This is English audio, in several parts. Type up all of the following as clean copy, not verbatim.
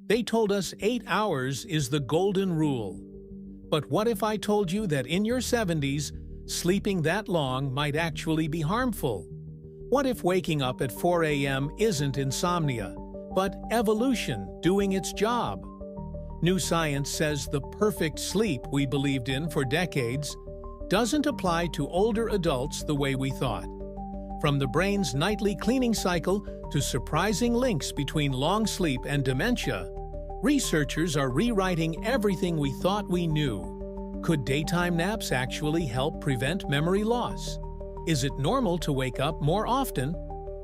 They told us 8 hours is the golden rule. But what if I told you that in your 70s, sleeping that long might actually be harmful? What if waking up at 4 a.m. isn't insomnia, but evolution doing its job? New science says the perfect sleep we believed in for decades doesn't apply to older adults the way we thought. From the brain's nightly cleaning cycle to surprising links between long sleep and dementia, researchers are rewriting everything we thought we knew. Could daytime naps actually help prevent memory loss? Is it normal to wake up more often?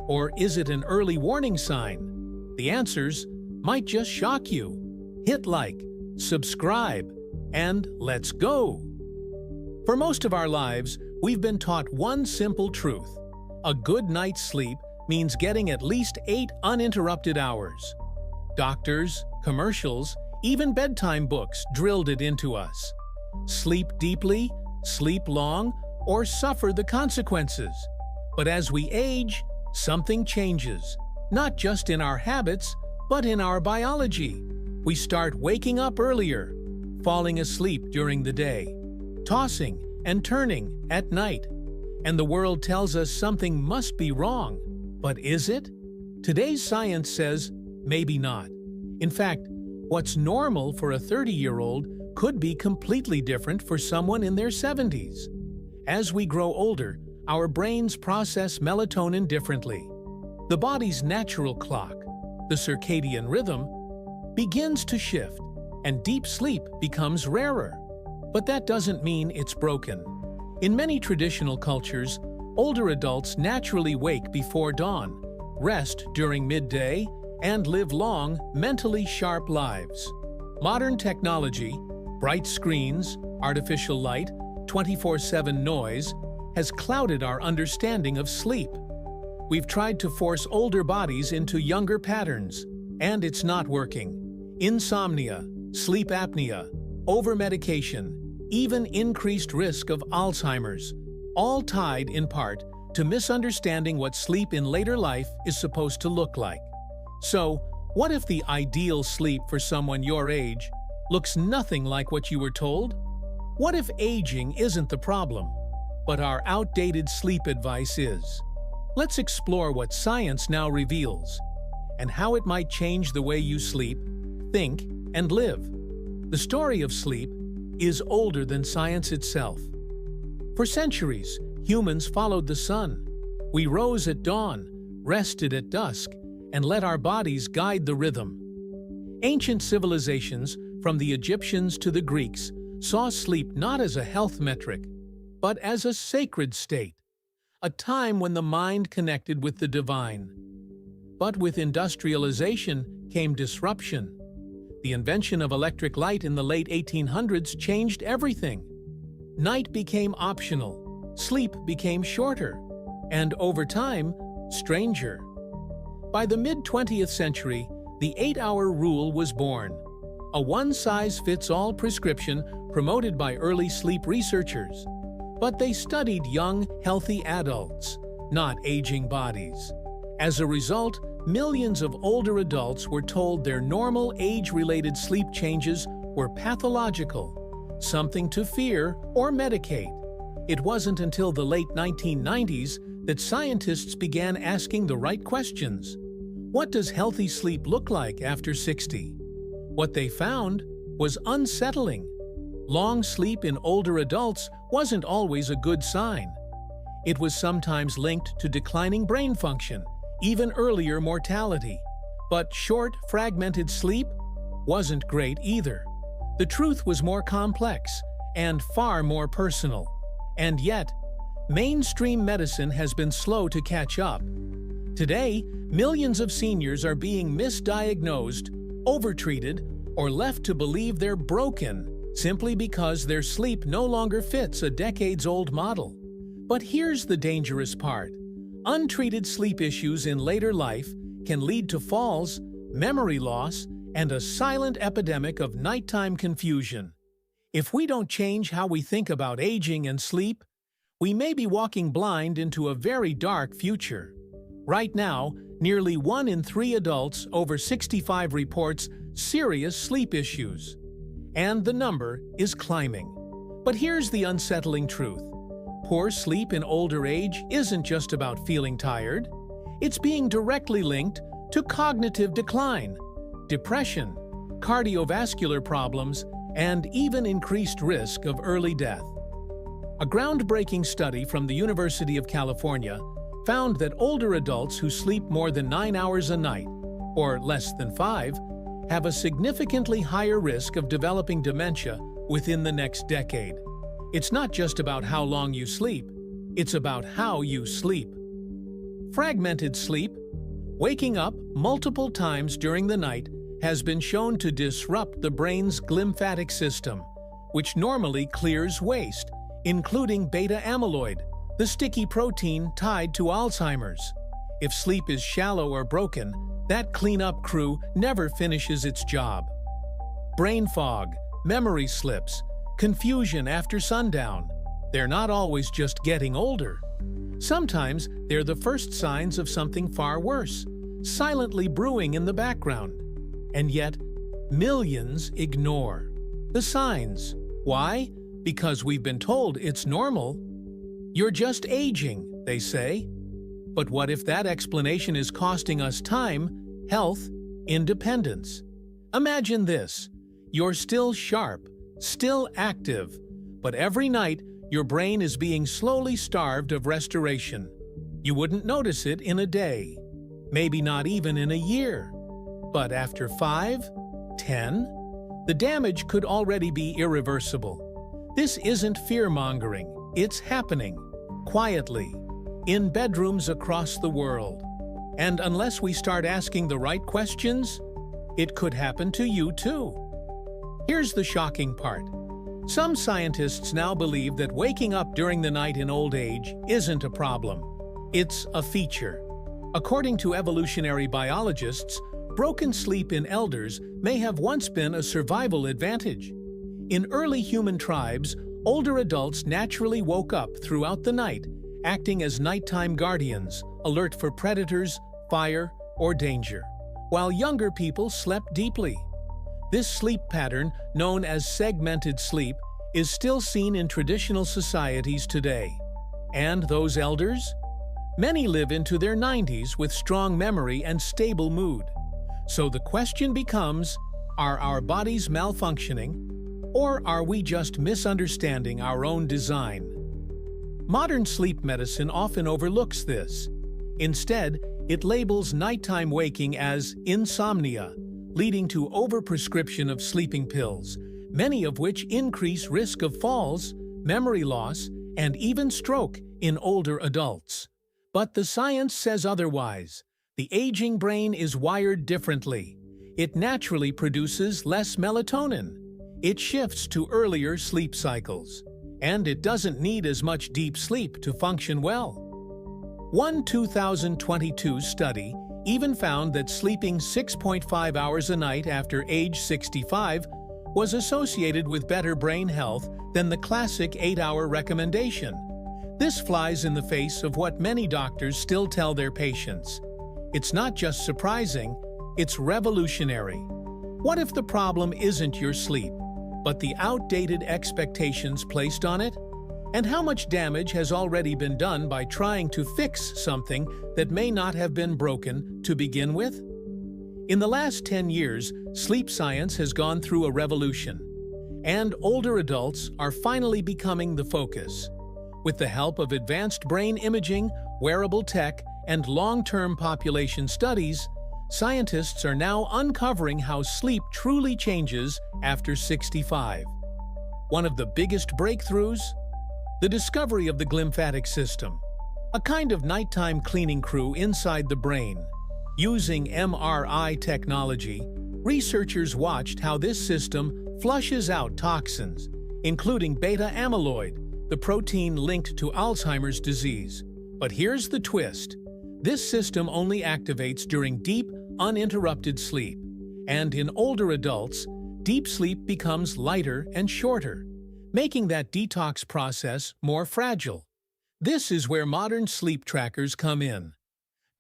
Or is it an early warning sign? The answers might just shock you. Hit like, subscribe, and let's go! For most of our lives, we've been taught one simple truth. A good night's sleep means getting at least 8 uninterrupted hours. Doctors, commercials, even bedtime books drilled it into us. Sleep deeply, sleep long, or suffer the consequences. But as we age, something changes, not just in our habits, but in our biology. We start waking up earlier, falling asleep during the day, tossing and turning at night. And the world tells us something must be wrong. But is it? Today's science says maybe not. In fact, what's normal for a 30-year-old could be completely different for someone in their 70s. As we grow older, our brains process melatonin differently. The body's natural clock, the circadian rhythm, begins to shift, and deep sleep becomes rarer. But that doesn't mean it's broken. In many traditional cultures, older adults naturally wake before dawn, rest during midday, and live long, mentally sharp lives. Modern technology, bright screens, artificial light, 24/7 noise, has clouded our understanding of sleep. We've tried to force older bodies into younger patterns, and it's not working. Insomnia, sleep apnea, overmedication, even increased risk of Alzheimer's, all tied in part to misunderstanding what sleep in later life is supposed to look like. So, what if the ideal sleep for someone your age looks nothing like what you were told? What if aging isn't the problem, but our outdated sleep advice is? Let's explore what science now reveals, and how it might change the way you sleep, think, and live. The story of sleep is older than science itself. For centuries, humans followed the sun. We rose at dawn, rested at dusk, and let our bodies guide the rhythm. Ancient civilizations, from the Egyptians to the Greeks, saw sleep not as a health metric, but as a sacred state, a time when the mind connected with the divine. But with industrialization came disruption. The invention of electric light in the late 1800s changed everything. Night became optional, sleep became shorter, and over time, stranger. By the mid-20th century, the 8-hour rule was born, a one-size-fits-all prescription promoted by early sleep researchers. But they studied young, healthy adults, not aging bodies. As a result, millions of older adults were told their normal age-related sleep changes were pathological, something to fear or medicate. It wasn't until the late 1990s that scientists began asking the right questions. What does healthy sleep look like after 60? What they found was unsettling. Long sleep in older adults wasn't always a good sign. It was sometimes linked to declining brain function, even earlier mortality. But short, fragmented sleep wasn't great either. The truth was more complex and far more personal. And yet, mainstream medicine has been slow to catch up. Today, millions of seniors are being misdiagnosed, overtreated, or left to believe they're broken simply because their sleep no longer fits a decades-old model. But here's the dangerous part. Untreated sleep issues in later life can lead to falls, memory loss, and a silent epidemic of nighttime confusion. If we don't change how we think about aging and sleep, we may be walking blind into a very dark future. Right now, nearly 1 in 3 adults over 65 reports serious sleep issues. And the number is climbing. But here's the unsettling truth. Poor sleep in older age isn't just about feeling tired. It's being directly linked to cognitive decline, depression, cardiovascular problems, and even increased risk of early death. A groundbreaking study from the University of California found that older adults who sleep more than 9 hours a night, or less than 5, have a significantly higher risk of developing dementia within the next decade. It's not just about how long you sleep, it's about how you sleep. Fragmented sleep, waking up multiple times during the night, has been shown to disrupt the brain's glymphatic system, which normally clears waste, including beta amyloid, the sticky protein tied to Alzheimer's. If sleep is shallow or broken, that cleanup crew never finishes its job. Brain fog, memory slips, confusion after sundown. They're not always just getting older. Sometimes they're the first signs of something far worse, silently brewing in the background. And yet, millions ignore the signs. Why? Because we've been told it's normal. You're just aging, they say. But what if that explanation is costing us time, health, independence? Imagine this. You're still sharp, still active, but every night your brain is being slowly starved of restoration. You wouldn't notice it in a day, maybe not even in a year. But after 5, 10, the damage could already be irreversible. This isn't fear-mongering, it's happening, quietly, in bedrooms across the world. And unless we start asking the right questions, it could happen to you too. Here's the shocking part. Some scientists now believe that waking up during the night in old age isn't a problem. It's a feature. According to evolutionary biologists, broken sleep in elders may have once been a survival advantage. In early human tribes, older adults naturally woke up throughout the night, acting as nighttime guardians, alert for predators, fire, or danger, while younger people slept deeply. This sleep pattern, known as segmented sleep, is still seen in traditional societies today. And those elders? Many live into their 90s with strong memory and stable mood. So the question becomes, are our bodies malfunctioning, or are we just misunderstanding our own design? Modern sleep medicine often overlooks this. Instead, it labels nighttime waking as insomnia, leading to overprescription of sleeping pills, many of which increase risk of falls, memory loss, and even stroke in older adults. But the science says otherwise. The aging brain is wired differently. It naturally produces less melatonin. It shifts to earlier sleep cycles. And it doesn't need as much deep sleep to function well. One 2022 study even found that sleeping 6.5 hours a night after age 65 was associated with better brain health than the classic 8-hour recommendation. This flies in the face of what many doctors still tell their patients. It's not just surprising, it's revolutionary. What if the problem isn't your sleep, but the outdated expectations placed on it? And how much damage has already been done by trying to fix something that may not have been broken to begin with? In the last 10 years, sleep science has gone through a revolution, and older adults are finally becoming the focus. With the help of advanced brain imaging, wearable tech, and long-term population studies, scientists are now uncovering how sleep truly changes after 65. One of the biggest breakthroughs? The discovery of the glymphatic system, a kind of nighttime cleaning crew inside the brain. Using MRI technology, researchers watched how this system flushes out toxins, including beta amyloid, the protein linked to Alzheimer's disease. But here's the twist. This system only activates during deep, uninterrupted sleep. And in older adults, deep sleep becomes lighter and shorter, making that detox process more fragile. This is where modern sleep trackers come in.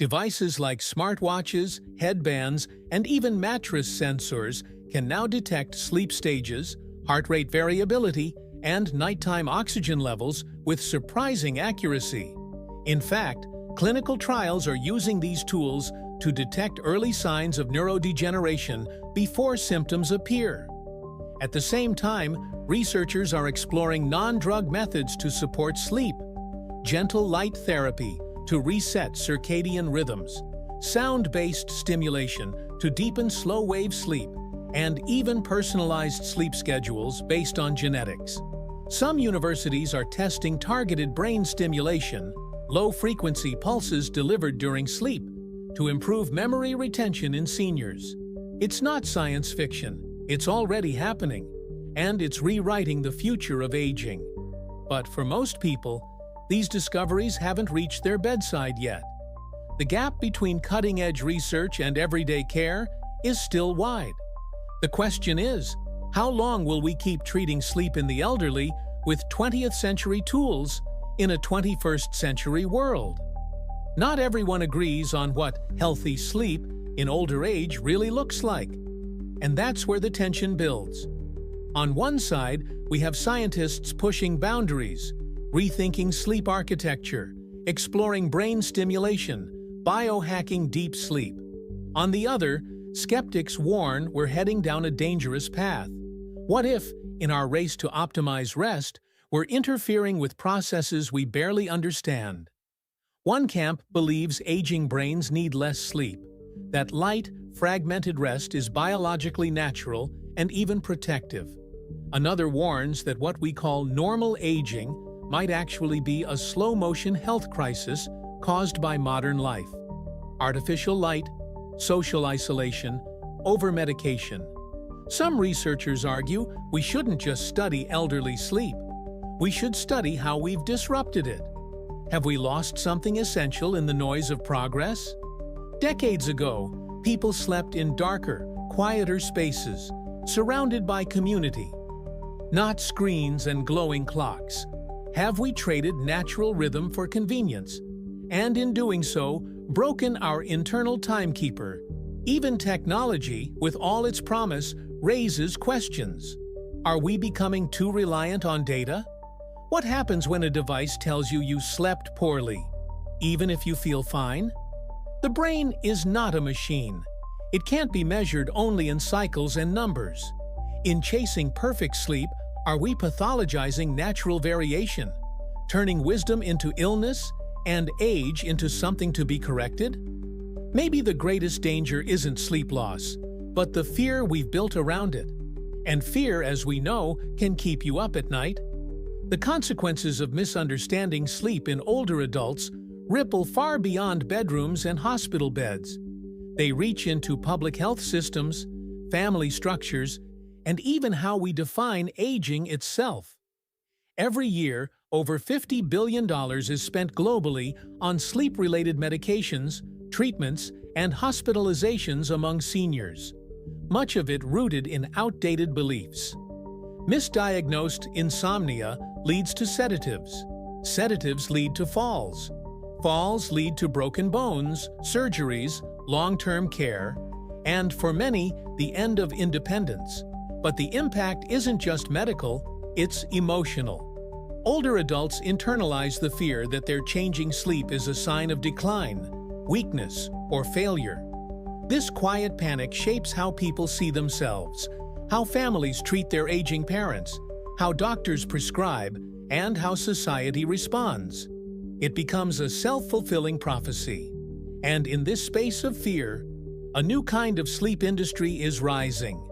Devices like smartwatches, headbands, and even mattress sensors can now detect sleep stages, heart rate variability, and nighttime oxygen levels with surprising accuracy. In fact, clinical trials are using these tools to detect early signs of neurodegeneration before symptoms appear. At the same time, researchers are exploring non-drug methods to support sleep. Gentle light therapy to reset circadian rhythms, sound-based stimulation to deepen slow-wave sleep, and even personalized sleep schedules based on genetics. Some universities are testing targeted brain stimulation, low-frequency pulses delivered during sleep, to improve memory retention in seniors. It's not science fiction. It's already happening, and it's rewriting the future of aging. But for most people, these discoveries haven't reached their bedside yet. The gap between cutting-edge research and everyday care is still wide. The question is, how long will we keep treating sleep in the elderly with 20th century tools in a 21st century world? Not everyone agrees on what healthy sleep in older age really looks like. And that's where the tension builds. On one side, we have scientists pushing boundaries, rethinking sleep architecture, exploring brain stimulation, biohacking deep sleep. On the other, skeptics warn we're heading down a dangerous path. What if, in our race to optimize rest, we're interfering with processes we barely understand? One camp believes aging brains need less sleep, that light, fragmented rest is biologically natural and even protective. Another warns that what we call normal aging might actually be a slow-motion health crisis caused by modern life. Artificial light, social isolation, over-medication. Some researchers argue we shouldn't just study elderly sleep. We should study how we've disrupted it. Have we lost something essential in the noise of progress? Decades ago, people slept in darker, quieter spaces, surrounded by community, not screens and glowing clocks. Have we traded natural rhythm for convenience? And in doing so, broken our internal timekeeper? Even technology, with all its promise, raises questions. Are we becoming too reliant on data? What happens when a device tells you you slept poorly, even if you feel fine? The brain is not a machine. It can't be measured only in cycles and numbers. In chasing perfect sleep, are we pathologizing natural variation, turning wisdom into illness and age into something to be corrected? Maybe the greatest danger isn't sleep loss, but the fear we've built around it. And fear, as we know, can keep you up at night. The consequences of misunderstanding sleep in older adults ripple far beyond bedrooms and hospital beds. They reach into public health systems, family structures, and even how we define aging itself. Every year, over $50 billion is spent globally on sleep-related medications, treatments, and hospitalizations among seniors, much of it rooted in outdated beliefs. Misdiagnosed insomnia leads to sedatives. Sedatives lead to falls. Falls lead to broken bones, surgeries, long-term care, and for many, the end of independence. But the impact isn't just medical, it's emotional. Older adults internalize the fear that their changing sleep is a sign of decline, weakness, or failure. This quiet panic shapes how people see themselves, how families treat their aging parents, how doctors prescribe, and how society responds. It becomes a self-fulfilling prophecy. And in this space of fear, a new kind of sleep industry is rising.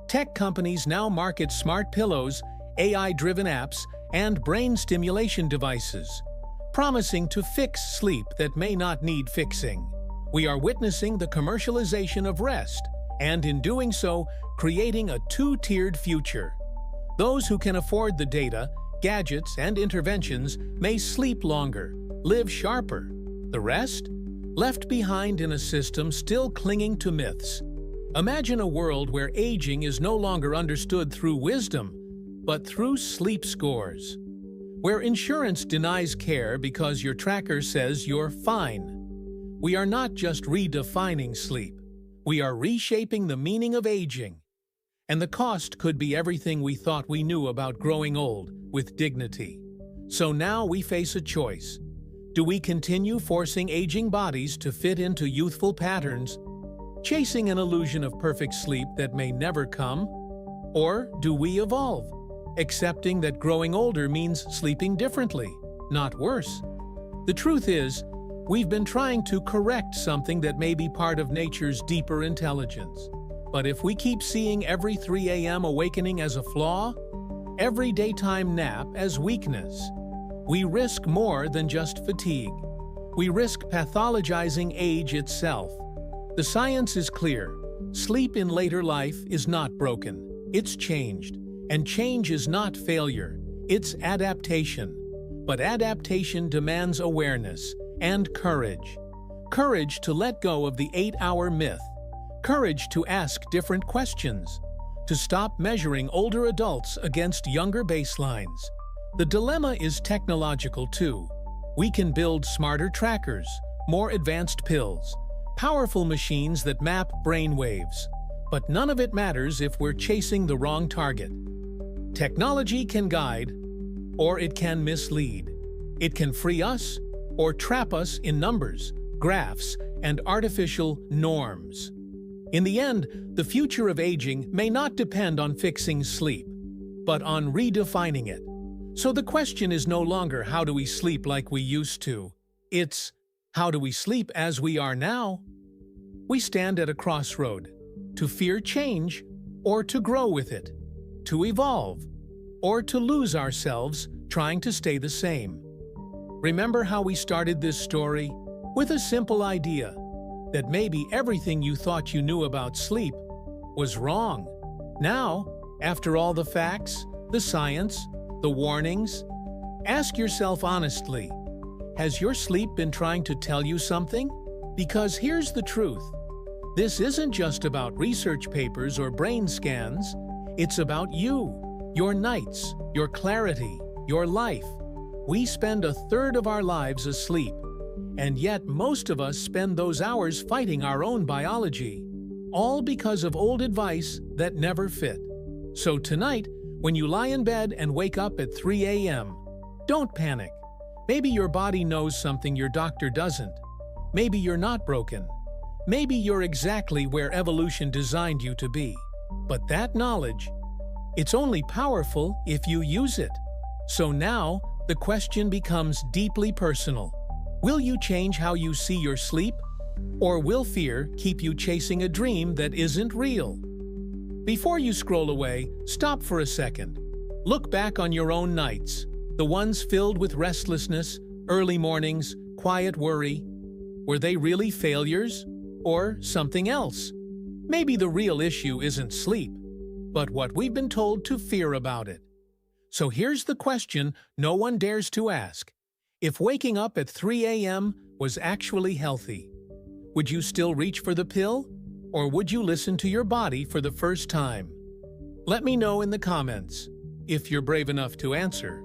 Tech companies now market smart pillows, AI-driven apps, and brain stimulation devices, promising to fix sleep that may not need fixing. We are witnessing the commercialization of rest, and in doing so, creating a two-tiered future. Those who can afford the data, gadgets, and interventions may sleep longer, live sharper. The rest? Left behind in a system still clinging to myths. Imagine a world where aging is no longer understood through wisdom, but through sleep scores. Where insurance denies care because your tracker says you're fine. We are not just redefining sleep. We are reshaping the meaning of aging. And the cost could be everything we thought we knew about growing old with dignity. So now we face a choice. Do we continue forcing aging bodies to fit into youthful patterns, chasing an illusion of perfect sleep that may never come? Or do we evolve, accepting that growing older means sleeping differently, not worse? The truth is, we've been trying to correct something that may be part of nature's deeper intelligence. But if we keep seeing every 3 a.m. awakening as a flaw, every daytime nap as weakness, we risk more than just fatigue. We risk pathologizing age itself. The science is clear. Sleep in later life is not broken. It's changed. And change is not failure. It's adaptation. But adaptation demands awareness and courage. Courage to let go of the 8-hour myth. Courage to ask different questions. To stop measuring older adults against younger baselines. The dilemma is technological too. We can build smarter trackers, more advanced pills, powerful machines that map brain waves. But none of it matters if we're chasing the wrong target. Technology can guide, or it can mislead. It can free us, or trap us in numbers, graphs, and artificial norms. In the end, the future of aging may not depend on fixing sleep, but on redefining it. So the question is no longer how do we sleep like we used to. It's how do we sleep as we are now? We stand at a crossroad, to fear change or to grow with it, to evolve or to lose ourselves trying to stay the same. Remember how we started this story? With a simple idea that maybe everything you thought you knew about sleep was wrong. Now, after all the facts, the science, the warnings, ask yourself honestly, has your sleep been trying to tell you something? Because here's the truth. This isn't just about research papers or brain scans. It's about you, your nights, your clarity, your life. We spend a third of our lives asleep, and yet most of us spend those hours fighting our own biology, all because of old advice that never fit. So tonight, when you lie in bed and wake up at 3 a.m., don't panic. Maybe your body knows something your doctor doesn't. Maybe you're not broken. Maybe you're exactly where evolution designed you to be. But that knowledge, it's only powerful if you use it. So now, the question becomes deeply personal. Will you change how you see your sleep? Or will fear keep you chasing a dream that isn't real? Before you scroll away, stop for a second. Look back on your own nights, the ones filled with restlessness, early mornings, quiet worry. Were they really failures? Or something else? Maybe the real issue isn't sleep, but what we've been told to fear about it. So here's the question no one dares to ask. If waking up at 3 a.m. was actually healthy, would you still reach for the pill? Or would you listen to your body for the first time? Let me know in the comments, if you're brave enough to answer.